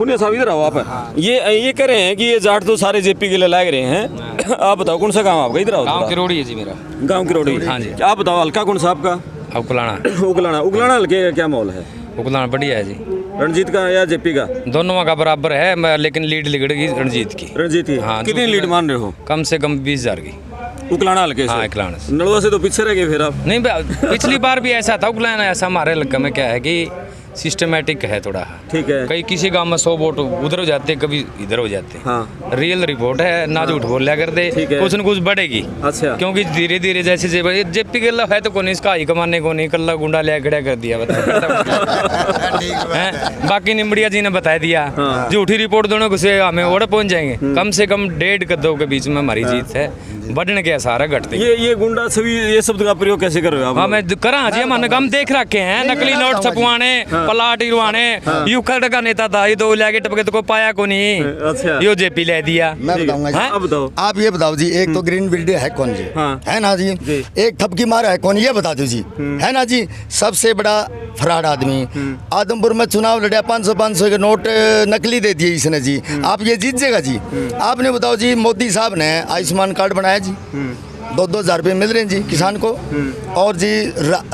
पुण्य साहब इधर आओ आप। ये कह रहे हैं कि ये जाट तो सारे जेपी के लिए लाग रहे हैं। आप बताओ कौन सा गांव आपका? इधर आओ। गांव किरोड़ी है जी मेरा। गांव किरोड़ी। हाँ जी। आप बताओ हल्का कौन सा आपका? उगलाना। उगलाना हल्के का क्या माहौल है? उगलाना बढ़िया है जी। रणजीत का या जेपी का? दोनों का बराबर है, लेकिन लीड लिगड़ेगी रणजीत की। रणजीत की। हाँ, कितनी लीड मान रहे हो? कम से कम 20,000 की। उगलाना हल्के से? हाँ, उगलाना से। नलवा से तो पीछे रह गए फिर आप। नहीं, पिछली बार भी ऐसा था। उगलाना ऐसा हमारे इलाके में क्या है कि सिस्टमेटिक है थोड़ा। ठीक है। कई किसी गांव में 100 वोट उधर हो जाते, कभी इधर हो जाते। हाँ। रियल रिपोर्ट है, ना झूठ बोल लिया कर दे। कुछ न कुछ बढ़ेगी। अच्छा। क्योंकि धीरे धीरे जैसे जेपी के है तो कौन इसका ही कमाने को नहीं, कल्ला गुंडा लिया खड़ा कर दिया बाकी निम्बड़िया जी ने बता दिया। झूठी रिपोर्ट दोनों से हमें वोट पहुंच जाएंगे। कम से कम 1.5 कदों के बीच में हमारी जीत है। बढ़ने के सारा घटते। ये गुंडा सभी ये शब्द का प्रयोग कैसे कर रहे हो आप? हाँ, मैं करा जी। हमने हम देख रखे हैं, नकली नोट छपवाने, प्लाट गिरवाने। यू खड़ का नेता था, ये तो लेके टपके तो को पाया को नहीं। अच्छा। यो जेपी ले दिया। मैं बताऊंगा जी। आप बताओ। आप ये बताओ जी, एक तो ग्रीन बिल्डर है कौन जी? है ना जी। एक ठपकी मारा है कौन, ये बता दो जी। है ना जी। सबसे बड़ा फ्रॉड आदमी। आदमपुर में चुनाव लड़ा, 500 के नोट नकली दे दिए इसने जी। आप ये जीत जाएगा जी? आपने बताओ जी, मोदी साहब ने आयुष्मान कार्ड बनाया जी। 2-2 हज़ार रुपये मिल रहे हैं जी किसान को। और जी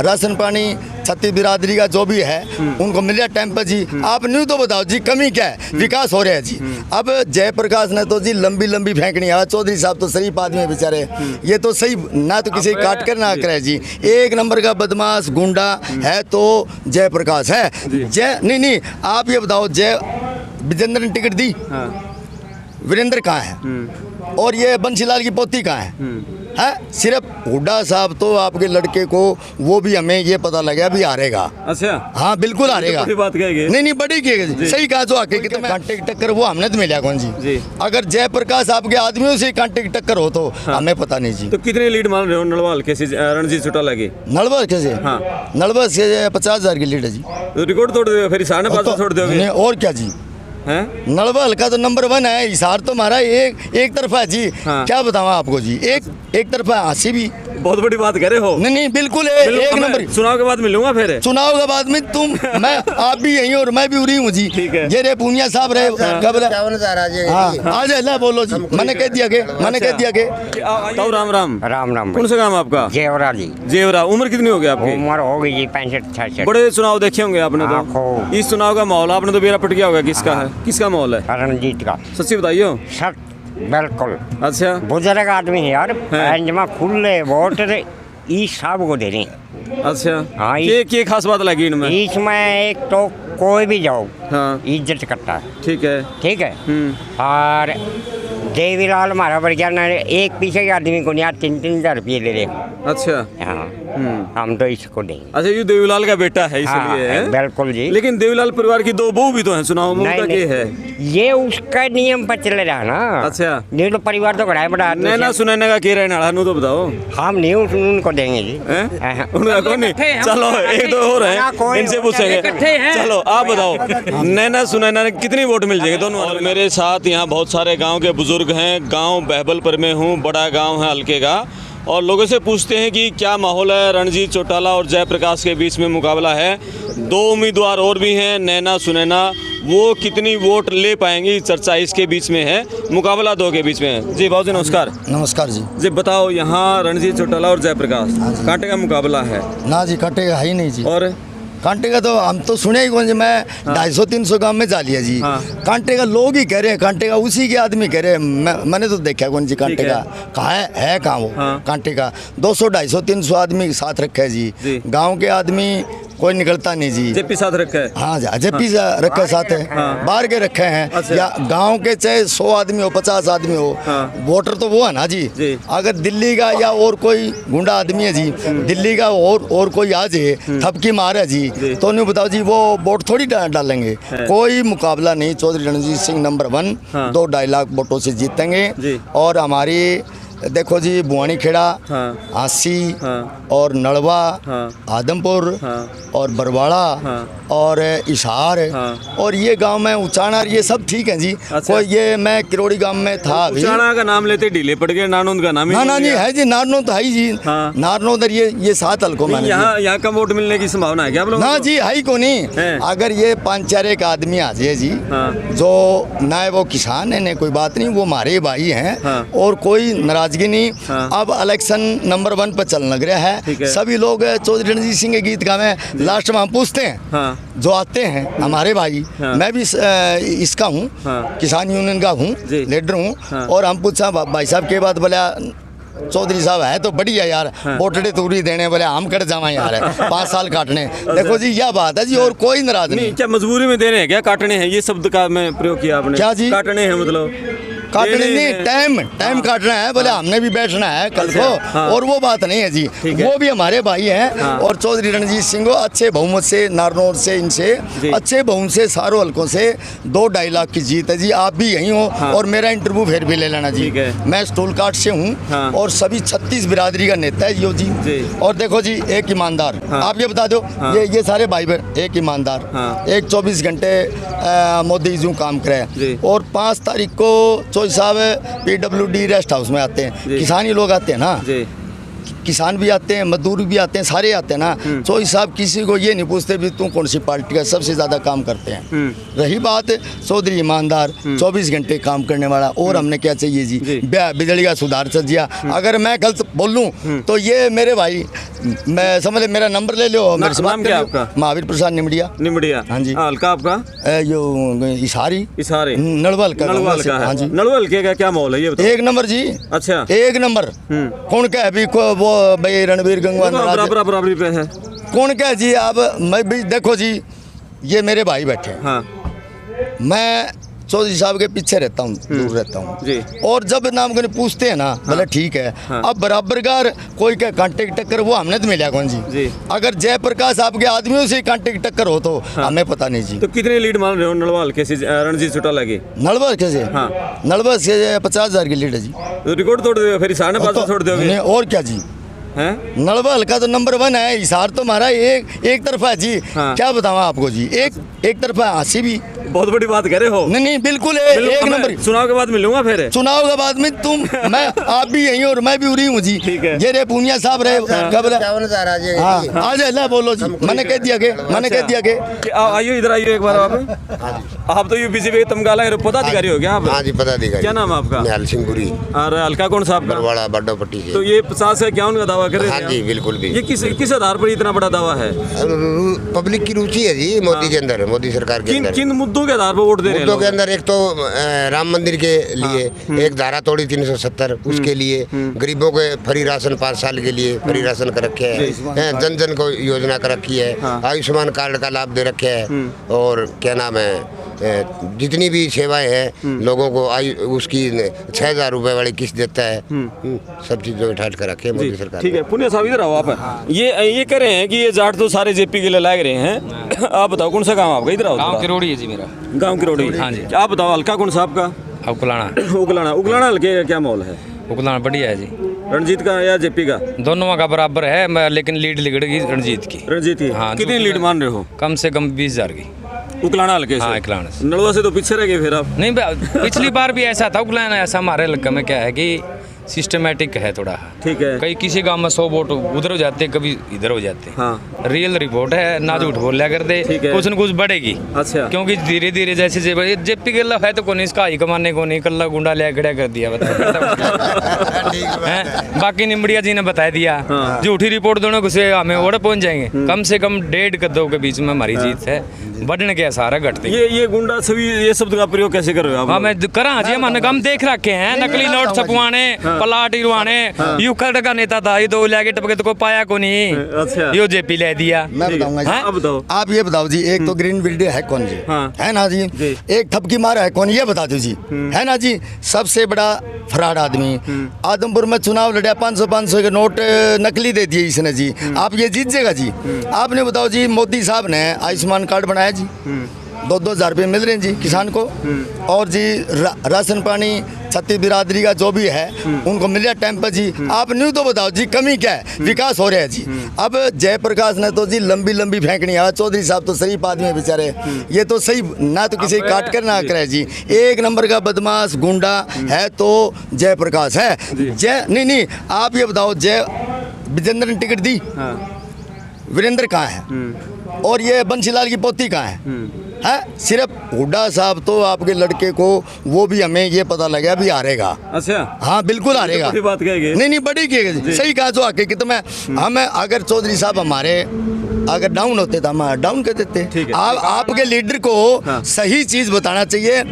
राशन पानी छत्तीस बिरादरी का जो भी है उनको मिल रहा टाइम पर जी। आप न्यू तो बताओ जी, कमी क्या है? विकास हो रहा है जी। अब जयप्रकाश ने तो जी लंबी लंबी फेंकनी है। चौधरी साहब तो शरीफ आदमी है बेचारे, ये तो सही ना तो किसी काट कर ना करे जी। एक नंबर का बदमाश गुंडा है तो जयप्रकाश है। जय नहीं, आप ये बताओ, जय विजेंद्र ने टिकट दी, वीरेंद्र कहाँ है? और ये बंसीलाल की पोती कहाँ है? सिर्फ हुड्डा साहब तो आपके लड़के को, वो भी हमें ये पता लगा भी हारेगा। अच्छा। हाँ बिल्कुल हारेगा। बड़ी बात कहेंगे। नहीं बड़ी कहेगी। सही कहा। जो आके कितने कांटे की टक्कर वो हमने तो मिला कौन जी? अगर जयप्रकाश आपके आदमियों से कांटे की टक्कर हो तो हमें पता नहीं जी। तो कितने लीड मान रहे हो नलवा हल्के से रणजीत चौटाला की? नलवा हल्के से? हाँ, नलवा से 50,000 की लीड है जी। तो रिकॉर्ड तोड़ दो फिर, साढ़े 5 छोड़ दोगे? और क्या जी। नलवा हल्का तो नंबर 1 है। हिसार तो हमारा एक तरफा है जी। क्या बताऊँ आपको जी, एक तरफा हासी भी। बहुत बड़ी बात कह रहे हो। नहीं बिल्कुल एक नंबर। चुनाव के बाद मिलूंगा फिर। चुनाव के बाद में मैं आप भी यहीं और मैं भी उरी हूँ जी। ये रे पूनिया साहब रहे कब? आज है बोलो जी। मैंने कह दिया के तो राम राम। कौन सा काम आपका? जेवरा जी। जेवरा। उम्र कितनी हो गई आपकी? उम्र हो गई जी 65-66। बड़े चुनाव देखे होंगे आपने तो। इस चुनाव का माहौल आपने तो बेरा पट गया होगा। किसका है? किसका माहौल है? रणजीत का। सच्ची बताइयो। बिल्कुल। अच्छा। बुजुर्ग आदमी है यार। जमा खुले वोट इस साहब को दे रहे। अच्छा। हाँ, ये खास बात लगी इनमें? इसमें एक तो कोई भी जाओ, इज्जत करता है। ठीक है। और देवीलाल हमारा वर्गीय एक पीछे के आदमी को नहीं 3-3 हज़ार रुपये ले रहे। अच्छा। हाँ, हम तो इसको देंगे। अच्छा, ये देवीलाल का बेटा है इसलिए? हाँ, बिल्कुल जी। लेकिन देवीलाल परिवार की 2 बहू भी तो है चुनाव में। है ये उसका नियम पर चल रहा है ना। अच्छा। नहीं तो परिवार तो घड़ा बड़ा नैना सुनैना का कह रहे हैं तो बताओ। हम नहीं उनको देंगे जी। उनका कौन नहीं? चलो 1-2 और हैं, इनसे पूछेंगे। चलो आप बताओ, नैना सुनैना ने कितनी वोट मिल जाएगी दोनों? मेरे साथ यहाँ बहुत सारे गाँव के बुजुर्ग हैं। गाँव बहबलपुर में हूँ, बड़ा गाँव है हल्के का। और लोगों से पूछते हैं कि क्या माहौल है। रणजीत चौटाला और जयप्रकाश के बीच में मुकाबला है। 2 उम्मीदवार और भी हैं, नैना सुनैना। वो कितनी वोट ले पाएंगी, चर्चा इसके बीच में है। मुकाबला 2 के बीच में है। जी बाबू जी नमस्कार। नमस्कार जी। जी बताओ, यहाँ रणजीत चौटाला और जयप्रकाश कांटे का मुकाबला है ना जी? कांटे का है ही नहीं जी। और कांटे का तो हम तो सुने ही कौन जी। मैं 250-300 गांव में जा लिया जी। कांटे का लोग ही कह रहे हैं, कांटे का उसी के आदमी कह रहे हैं। मैंने तो देखा कौन जी कांटे का कहाँ है कहाँ वो। कांटे का 200-250-300 आदमी साथ रखा है जी। गांव के आदमी कोई निकलता नहीं जी। जेपी साथ रखा है? हाँ, जेपी रखे साथ है। बाहर के रखे हैं। अच्छा। या गांव के चाहे 100 आदमी हो, 50 आदमी हो, वोटर तो वो है ना जी। अगर दिल्ली का या और कोई गुंडा आदमी है जी, दिल्ली का और कोई आ जाए थपकी मारे जी, तो नहीं बताओ जी वो वोट थोड़ी डालेंगे। कोई मुकाबला नहीं। चौधरी रणजीत सिंह नंबर 1 2-2.5 लाख वोटों से जीतेंगे। और हमारी देखो जी, बुआनी खेड़ा, हांसी और नड़वा, आदमपुर और बरवाड़ा और इशार और ये गांव में उचाना, ये सब ठीक है जी। कोई ये मैं किरोड़ी गांव में था अभी। उचाना का नाम लेते ढीले पड़ गए, नारनौंद का नाम ही ना जी है जी, नारनौंद तो है ही जी। नारनौंद ये 7 हल्कों में यहाँ कम वोट मिलने की संभावना है क्या आप लोगों ना को? जी है ही को नहीं। अगर ये 5-4 एक आदमी आ जाए जी, जो ना वो किसान है, न कोई बात नहीं, वो हमारे भाई हैं और कोई नाराजगी नहीं। अब इलेक्शन नंबर 1 पर चलने लग रहा है, सभी लोग चौधरी रणजीत सिंह के गीत गा में लास्ट में हम पूछते हैं जो आते हैं हमारे भाई। मैं भी इसका हूँ, किसान यूनियन का हूँ, लीडर हूँ। और हम पूछा भाई साहब के बाद बोला चौधरी साहब है तो बढ़िया यार, वोटड़े तूरी देने बोले हम कट जावा यार 5 साल काटने। देखो जी यह बात है जी, और कोई नाराज नहीं। क्या मजबूरी में दे रहे हैं क्या, काटने हैं? ये शब्द का मैं प्रयोग किया आपने, क्या जी? काटने हैं मतलब काटने नहीं, टाइम काटना है बोले, हमने भी बैठना है कल को। और वो बात नहीं है जी, वो भी हमारे भाई हैं। और चौधरी रणजीत सिंह को अच्छे बहुमत से, नारनौल से, इनसे अच्छे बहुमत से, सारों हल्कों से 2-2.5 लाख की जीत है जी। आप भी यहीं हो और मेरा इंटरव्यू फिर भी ले लेना जी। मैं स्टूल काट से हूँ और सभी 36 बिरादरी का नेता है यो जी। और देखो जी, एक ईमानदार, आप ये बता दो, ये सारे भाई बहन, एक ईमानदार, एक 24 घंटे मोदी जी काम करे। और 5 तारीख को चौधरी साहब PWD रेस्ट हाउस में आते हैं, किसान ही लोग आते हैं ना, किसान भी आते हैं, मजदूर भी आते हैं, सारे आते हैं ना। चौधरी साहब किसी को ये नहीं पूछते भी तू कौन सी पार्टी का, सबसे ज़्यादा काम करते हैं। रही बात चौधरी ईमानदार, 24 घंटे काम करने वाला। और हमने क्या चाहिए जी, बिजली का सुधार कर दिया। अगर मैं गलत बोलूँ तो ये मेरे भाई, मैं समझ ले, मेरा नंबर ले लो, मेरे से बात क्या आपका? महावीर प्रसाद निमड़िया। हाँ जी। हल्का आपका यो इशारी नड़वल का हाँ जी। नड़वल के का क्या माहौल है ये बताओ? 1 नंबर जी। अच्छा, 1 नंबर। कौन क्या अभी वो भाई रणबीर गंगवा बराबरी पे है, कौन क्या जी। अब मैं भी देखो जी, ये मेरे भाई बैठे हैं, मैं चौधरी साहब के पीछे रहता हूँ, दूर रहता हूँ। और जब नाम को पूछते हैं ना, बोले ठीक है। अब बराबर गार कोई का कांटेक्ट टक्कर, वो हमने तो मिला कौन जी। अगर जयप्रकाश आपके आदमियों से कांटेक्ट टक्कर हो तो हमें पता नहीं जी। तो कितने लीड मान रहे हो नलवाल के रणजीत चौटाला की? नलवाल कैसे? नलवाल से 50,000 की लीड है जी। तो रिकॉर्ड तोड़ दो फिर, साढ़े 5 छोड़ दोगे और क्या जी। नलवाल का तो नंबर 1 है, हिसार तो हमारा एक तरफा है जी। क्या बताऊँ आपको जी, एक तरफा हासी भी। बहुत बड़ी बात कह रहे हो। नहीं बिल्कुल एक नंबर। चुनाव के बाद मिलूंगा फिर, चुनाव के बाद में तुम मैं आप भी यहीं और मैं भी उरी हूँ जी। ये रे पूनिया साहब रहे कब आ जाए, बोलो जी। मैंने कह दिया के आइयो इधर आइयो एक बार। आप तो यूपी से तमगाला पदाधिकारी हो क्या आप? हाँ जी पदाधिकारी। क्या नाम है आपका? निहाल सिंह गुरी। और हल्का कौन सा? बरवाड़ा बड्डो पट्टी से। तो ये 50 है क्या उनका दावा कर रहे हैं? हाँ जी बिल्कुल भी। ये किस आधार पर इतना बड़ा दावा है? पब्लिक की रुचि है जी मोदी के अंदर, मोदी सरकार के अंदर। किन मुद्दों के आधार पर वोट दे रहे हैं? मुद्दों के अंदर एक तो राम मंदिर के लिए एक धारा तोड़ी 370, उसके लिए गरीबों के फ्री राशन 5 साल के लिए फ्री राशन कर रखे है, जन जन को योजना कर रखी है, आयुष्मान कार्ड का लाभ दे रखे है। और क्या नाम है, जितनी भी सेवाएं हैं लोगों को उसकी 6,000 रुपए वाली किस्त देता है। सब चीजों ठाट कर रखे मोदी सरकार। ठीक है, पुण्य साहब इधर आओ आप। ये कह रहे हैं कि ये जाट तो सारे जेपी के लिए लाग रहे हैं। आप बताओ कौन सा गाँव आपका? इधर आओ। गाँव किरोड़ी है जी मेरा। गाँव किरोड़ी। हाँ जी। आप बताओ हल्का कौन सा आपका? उगलाना हल्के का क्या माहौल है? उगलाना बढ़िया है जी। रणजीत का या जेपी का? दोनों का बराबर है, लेकिन लीड लिगड़ेगी रणजीत की। हाँ, कितनी लीड मान रहे हो? कम से कम 20,000 की। उकलाना हल्के से? हाँ, उकलाना से। नलवा से तो पीछे रह गए फिर आप? नहीं, पिछली बार भी ऐसा था। उकलाना ऐसा हमारे इलाके में क्या है कि सिस्टमेटिक है थोड़ा। ठीक है। कई किसी गांव में 100 वोट उधर हो जाते हैं, कभी इधर हो जाते हैं। हाँ। रियल रिपोर्ट है, ना झूठ बोल लिया कर दे, कुछ न कुछ बढ़ेगी। अच्छा। क्योंकि धीरे धीरे जैसे जेपी के है तो कौन इसका हाई कमाने को नहीं, कल्ला गुंडा लिया खड़ा कर दिया बाकी निमड़िया जी ने बता दिया। झूठी रिपोर्ट दोनों को से हमें वोट पहुंच जाएंगे। कम से कम 1.5 कदों के बीच में हमारी जीत है, बढ़ने के सारा घटते। ये गुंडा सभी ये शब्द का प्रयोग कैसे कर रहे हो? हाँ, मैं करा जी, हमने हम देख रखे हैं। नकली नोट छपवाने, पलाट इरवाने, यूखड़ का नेता था, ये 2 लाख टपके तो पाया को नहीं। अच्छा। यो जेपी ले दिया। मैं बताऊंगा जी। आप बताओ। आप ये बताओ जी, एक तो ग्रीन बिल्डिंग है कौन जी? है ना जी। एक ठपकी मारा है कौन, ये बता दो जी। है ना जी। सबसे बड़ा फ्रॉड आदमी। आदमपुर में चुनाव लड़ा, 500 के नोट नकली दे दिए इसने जी। आप ये जीत जाएगा जी। आपने बताओ जी, मोदी साहब ने आयुष्मान कार्ड बनाया जी, 2-2 हज़ार रुपये मिल रहे हैं जी किसान को। और जी राशन पानी छत्तीस बिरादरी का जो भी है उनको मिल जाए टाइम पर जी। आप न्यू तो बताओ जी, कमी क्या है? विकास हो रहा है जी। अब जयप्रकाश ने तो जी लंबी लंबी फेंकनी है। चौधरी साहब तो शरीफ आदमी है बेचारे, ये तो सही ना तो किसी काट कर ना करे जी। एक नंबर का बदमाश गुंडा है तो जयप्रकाश है। जय नहीं, आप ये बताओ, जय विजेंद्र ने टिकट दी, वीरेंद्र कहाँ है? और ये बंसीलाल की पोती कहाँ है? सिर्फ हुड्डा साहब तो आपके लड़के को, वो भी हमें ये पता लगा भी हारेगा। अच्छा, हाँ बिल्कुल हारेगा। बड़ी बात कहेगी। नहीं बड़ी कहेगी, सही कहा जो आके कि तो मैं हमें अगर चौधरी साहब हमारे अगर डाउन होते तो हम डाउन कर देते। आप आपके लीडर को सही चीज बताना चाहिए।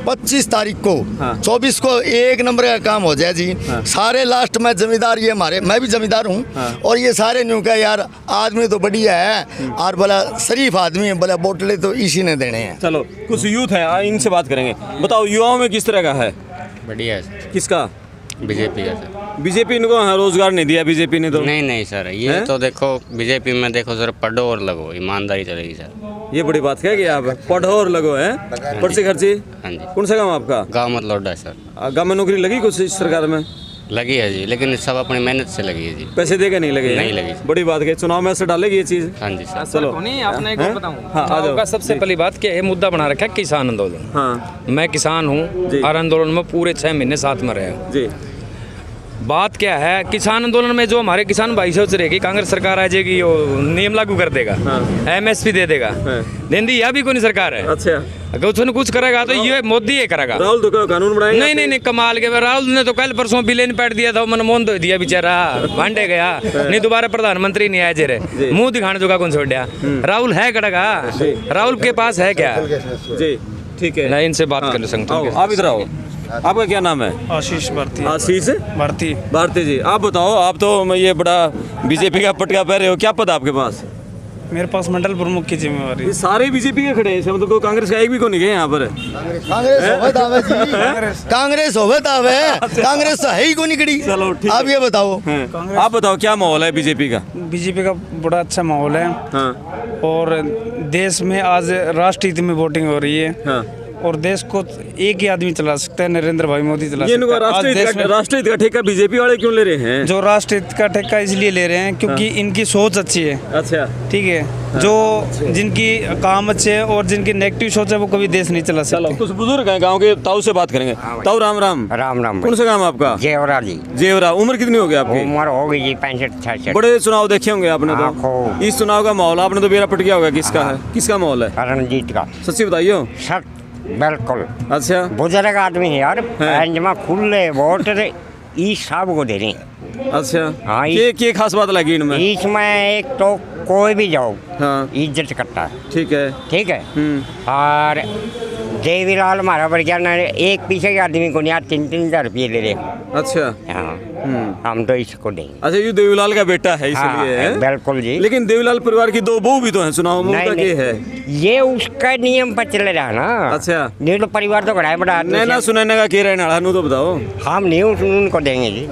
25 तारीख को 24 को एक नंबर का काम हो जाए जी। सारे लास्ट में जमींदार, ये हमारे, मैं भी जमींदार हूँ और ये सारे न्यू का यार आदमी तो बढ़िया है और बोला शरीफ आदमी है, बोला बोटले तो इसी ने देने हैं। चलो कुछ यूथ है, इनसे बात करेंगे। बताओ युवाओं में किस तरह का है? बढ़िया है सर। किसका? बीजेपी का सर। बीजेपी इनको रोजगार नहीं दिया बीजेपी ने तो। नहीं सर, ये है? तो देखो बीजेपी में देखो सर, पढ़ो और लगो, ईमानदारी चलेगी सर। ये बड़ी बात है कि आप पढ़ो और लगो है। पर्ची खर्ची? हाँ जी। कौन सा गाँव आपका? गाँव मत लौटा है सर। गाँव में नौकरी लगी कुछ इस सरकार में? लगी है जी, लेकिन सब अपनी मेहनत से लगी है जी। पैसे देके नहीं लगे? नहीं लगी। बड़ी बात है, चुनाव में असर डालेगी ये चीज। हाँ जी सर। चलो नहीं, आपने एक और बताऊं। हाँ, आ जाओ। आपका सबसे पहली बात क्या है, मुद्दा बना रखा है किसान आंदोलन। हाँ मैं किसान हूँ और आंदोलन में पूरे 6 महीने साथ में रहे हूँ। जी। बात क्या है, किसान आंदोलन में जो हमारे किसान भाई सोच रहे कि कांग्रेस सरकार आ जाएगी, वो नियम लागू कर देगा, MSP दे देगा। देंदी यह भी कोई सरकार है। अच्छा, अगर उसने कुछ करेगा तो ये मोदी ये करेगा। राहुल तो कानून बनाएगा? नहीं कमाल के, राहुल ने तो कल परसों बिल इन पैट दिया था, मनमोहन तो दिया बेचारा, भांडे गया नहीं, दोबारा प्रधानमंत्री नहीं आए जेरे, मुंह दिखाने जोगा कौन छोड़ दिया। राहुल है कड़गा, राहुल के पास है क्या? जी ठीक है, नहीं इनसे बात कर सकते आओ, आप इधर आओ। आपका क्या नाम है? आशीष भारती। आशीष भारती। भारती जी, आप बताओ, आप तो ये बड़ा बीजेपी का पटका पहन रहे हो, क्या पद आपके पास? मेरे पास मंडल प्रमुख की जिम्मेवारी। ये सारे बीजेपी के खड़े हैं, इसका मतलब कोई कांग्रेस का एक भी को नहीं गए यहाँ पर। कांग्रेस होवे तावे जी, कांग्रेस होवे तावे, कांग्रेस तो है ही को निकड़ी। चलो ठीक आप ये बताओ। आप बताओ क्या माहौल है बीजेपी का? बीजेपी का बड़ा अच्छा माहौल है। हाँ और देश में आज राष्ट्रहित में वोटिंग हो रही है। हाँ। और देश को एक ही आदमी चला सकता है, नरेंद्र भाई मोदी चला ये सकता है। आज देश में राष्ट्रहित का ठेका बीजेपी वाले क्यों ले रहे हैं? जो राष्ट्रहित का ठेका इसलिए ले रहे हैं क्योंकि इनकी सोच अच्छी है। अच्छा ठीक है, जो जिनकी काम अच्छे है और जिनकी नेगेटिव सोच है वो कभी देश नहीं चला चलो सकते। कुछ बुजुर्ग हैं गांव के, ताऊ से बात करेंगे। ताऊ राम राम। राम राम। कौन सा गांव आपका? जेवरा जी। जेवरा। उम्र कितनी हो गई आपकी? उम्र हो गई जी 65-66। बड़े चुनाव देखे होंगे आपने तो। खूब। इस चुनाव का माहौल आपने तो बेरा पट गया होगा, किसका है, किसका माहौल है? रणजीत का। सच्ची बताइयो। सर बिल्कुल। अच्छा बुजुर्ग आदमी है यार, जमा खुले वोट ई सब को दे रहे हैं। अच्छा हाँ, ये खास बात लगी इनमें? इसमें एक तो कोई भी जाओ हाँ इज्जत करता है। ठीक है। ठीक है। और देवीलाल हमारा बढ़िया एक पीछे के आदमी को नहीं 3-3 हज़ार रुपये ले रहे। अच्छा हाँ हम तो इसको देंगे। अच्छा, ये देवीलाल का बेटा है इसलिए है? बिल्कुल जी। लेकिन देवीलाल परिवार की 2 बहू भी तो हैं, चुनाव में उनका क्या है? ये उसका नियम पर चल रहा है ना। अच्छा। नहीं तो परिवार तो बड़ा बड़ा नैना सुनैना का कह रहे हैं, तो बताओ। हम नहीं उनको देंगे जी।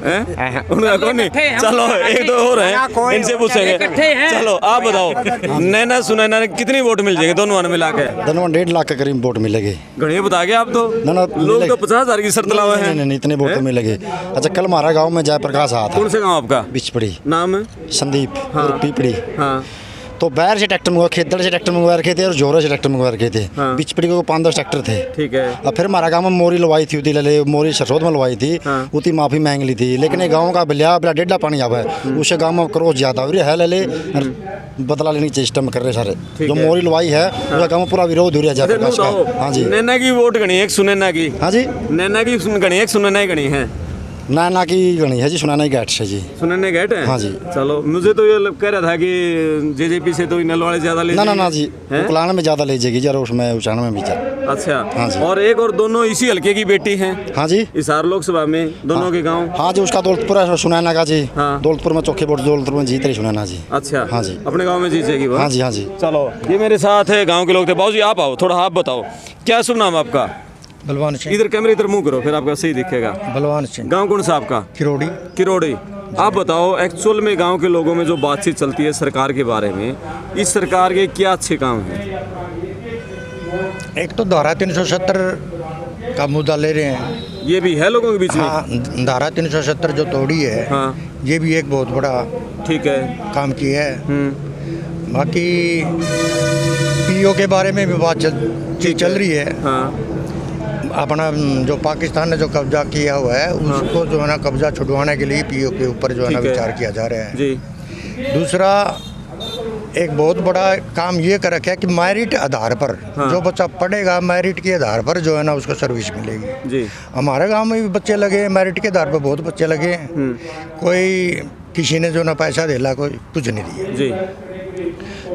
उनका कौन नहीं? चलो एक दो और हैं, इनसे पूछेंगे। चलो आप बताओ, नैना सुनैना ने कितनी वोट मिल जाएगी दोनों ने मिला के? दोनों 1.5 लाख के करीब वोट मिलेगी। घड़िया बता गया आप तो। ना लोग तो 50,000 की शर्त लाए हैं। नहीं इतने वोट मिलेगी। अच्छा, कल हमारा गांव में जयप्रकाश आया था। कौन से गांव आपका? बिचपड़ी। नाम? संदीप। हाँ। पीपड़ी। हाँ तो बैर से ट्रैक्टर मंगवा, खेदड़ से ट्रैक्टर मंगवा रखे थे और जोरा से ट्रैक्टर मंगवा रखे थे। हाँ। बिचपड़ी को 5-10 ट्रैक्टर थे। ठीक है। अब फिर हमारा गांव में मोरी लवाई थी, उती ले मोरी सरसोद में लवाई थी। हाँ। उती माफी मांग ली थी, लेकिन ये गांव का बिलिया बड़ा डेढ़ा पानी आवा है, उससे गांव में क्रोध ज्यादा हो रही है। ले बदला लेने की चेष्टा में कर रहे सारे। जो मोरी लवाई है उसका गांव में पूरा विरोध हो रहा है जयप्रकाश का। हाँ जी। नैना की वोट गणी है, सुनैना की? हाँ जी। नैना की गणी है, सुनैना की गणी है? ना की गणी है जी, सुनाना ही गैट से जी। सुनैना गेट है? हाँ जी। चलो मुझे तो ये कह रहा था कि जेजेपी से तो नल वाले ज्यादा ले ना जी, उकलाना में ज्यादा ले जाएगी जरा, उसमें उचाना में भी ज्यादा। अच्छा। हाँ जी। और एक और दोनों इसी हल्के की बेटी हैं? हाँ जी। हिसार लोकसभा में दोनों के गांव? हाँ जी, उसका दौलतपुर है, सुनैना का जी। हाँ। दौलतपुर में चौके वोट दौलतपुर में जीत रही सुनैना जी। अच्छा। हाँ जी। अपने गांव में जीतेगी वो? हाँ जी। हाँ जी। चलो ये मेरे साथ है, गांव के लोग थे। बाबू जी आप आओ, थोड़ा आप बताओ, क्या शुभ नाम आपका? बलवान सिंह। इधर कैमरे इधर मुंह करो, फिर आपका सही दिखेगा। बलवान सिंह। गांव कौन सा आपका? किरोड़ी। किरोड़ी। आप बताओ, एक्चुअल में गांव के लोगों में जो बातचीत चलती है सरकार के बारे में, इस सरकार के क्या अच्छे काम हैं? एक तो धारा 370 का मुद्दा ले रहे हैं। ये भी है लोगों के बीच में। हाँ, धारा 370 जो तोड़ी है, हाँ, ये भी एक बहुत बड़ा ठीक है। काम की है। बाकी पीओ के बारे में भी बात चल रही है। हाँ, अपना जो पाकिस्तान ने जो कब्जा किया हुआ है उसको जो है ना कब्जा छुड़वाने के लिए पीओ के ऊपर जो है ना ठीक है। विचार किया जा रहा है जी। दूसरा एक बहुत बड़ा काम ये कर रखा है कि मेरिट आधार पर जो बच्चा पढ़ेगा मेरिट के आधार पर जो है ना उसको सर्विस मिलेगी। जी। हमारे गांव में भी बच्चे लगे मेरिट के आधार पर, बहुत बच्चे लगे। कोई किसी ने जो ना पैसा दिला, कोई कुछ नहीं दिया जी।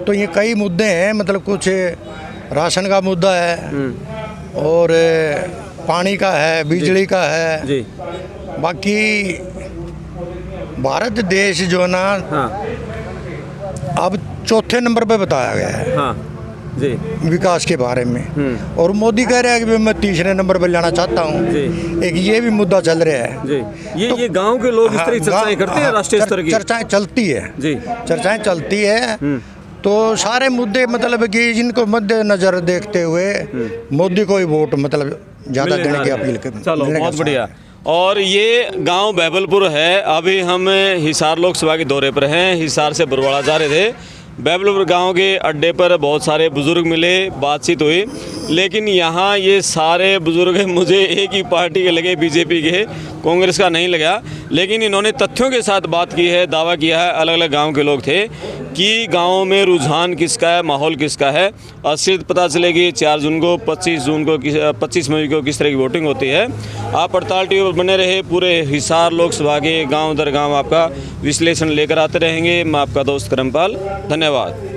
तो ये कई मुद्दे हैं, मतलब कुछ राशन का मुद्दा है और पानी का है, बिजली का है जी। बाकी भारत देश जो ना हाँ, अब चौथे नंबर पे बताया गया है हाँ, जी। विकास के बारे में, और मोदी कह रहा है कि मैं तीसरे नंबर पर लाना चाहता हूँ। एक ये भी मुद्दा चल रहा है जी। ये गांव के लोग इस तरह की चर्चाएं करते हैं राष्ट्रीय स्तर की। चर्चाएं चलती है जी। चर्चाएं चलती है। तो सारे मुद्दे मतलब कि जिनको मद्देनजर देखते हुए मोदी को ही वोट मतलब ज़्यादा देने की अपील कर। चलो, बहुत बढ़िया। और ये गांव बहबलपुर है। अभी हम हिसार लोकसभा के दौरे पर हैं, हिसार से बरवाड़ा जा रहे थे। बहबलपुर गांव के अड्डे पर बहुत सारे बुजुर्ग मिले, बातचीत हुई, लेकिन यहाँ ये सारे बुजुर्ग मुझे एक ही पार्टी के लगे, बीजेपी के, कांग्रेस का नहीं लगा। लेकिन इन्होंने तथ्यों के साथ बात की है, दावा किया है, अलग अलग गांव के लोग थे कि गांव में रुझान किसका है, माहौल किसका है। असलियत पता चलेगी 4 जून को, 25 मई को किस तरह की वोटिंग होती है। आप पड़ताल टीवी पर बने रहे, पूरे हिसार लोकसभा के गाँव दर गाँव आपका विश्लेषण लेकर आते रहेंगे। मैं आपका दोस्त करमपाल, धन्यवाद।